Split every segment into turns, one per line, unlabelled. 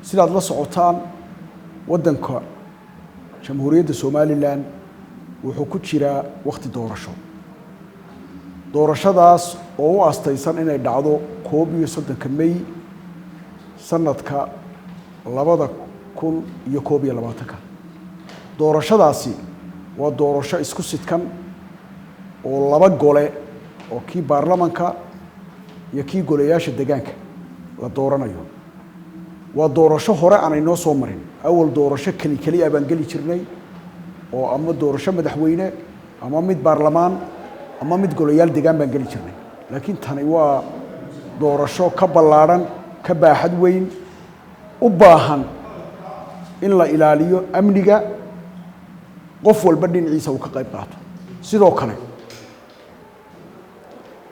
sidaad la socotaan waddanka jamhuuriyadda Somaliland wuxuu ku jiraa waqti doorashadaas oo u aastaysan inay dhacdo 31 May sanadka 2021 doorashadaasi waa doorasho isku sidkan oo laba gole oo kii baarlamaanka iyo kii golayaasha deegaanka la dooranayo waa doorasho hore aan inoo soo marin awal doorasho kali abaan gali jirnay oo ama doorasho madaxweyne ama mid baarlamaan ama mid golayaal deegaan baan gali jirnay laakiin tani waa doorasho ka ballaaran ka baaxad weyn u baahan in la ilaaliyo amniga qof walba dhinaciisa uu ka qayb qaato sidoo kale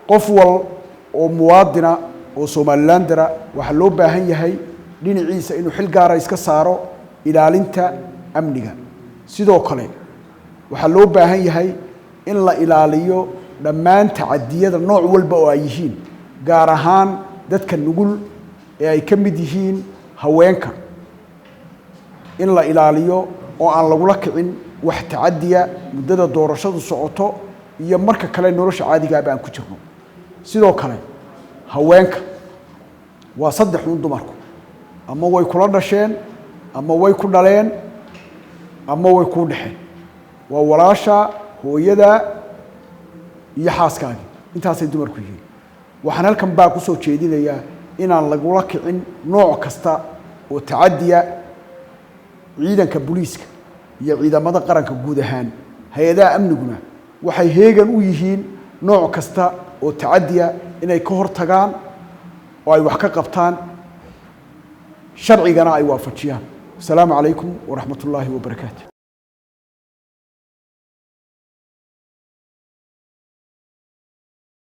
qof wal oo muwaadina oo Somalilandera waxa loo baahan yahay dhinaciisa inuu xil gaar ah iska saaro ilaalinta amniga sidoo kale waxa loo baahan yahay in la ilaaliyo dhammaan tacadiyada nooc walba oo ay yihiin gaar ahaan dadka nugul ee ay ka mid yihiin haweenka in la ilaaliyo oo aan lagu la kicin wax tacadiya muddada doorashadu socoto iyo marka kale nolosha caadiga ah aan ku jirno sidoo kale haweenka waa saddex dumarku ama way kula dhasheen ama way ku dhaleen ama way ku dhaxeen waa walaasha hooyada iyo xaaskaaga intaasay dumarku yihiin waxaan halkan baa ku soo jeedinayaa inaan lagula kicin nooc kasta oo tacadiya ciidanka booliiska iyo ciidamada qaranka guud ahaan hay'adaha amniguna waxay heegan u yihiin nooc kasta oo tacadiya inay ka hortagaan oo ay wax ka qabtaan sharcigana ay waafajiyaan. Assalaamu calaykum wa rahmatullaahi wa barakaatuh.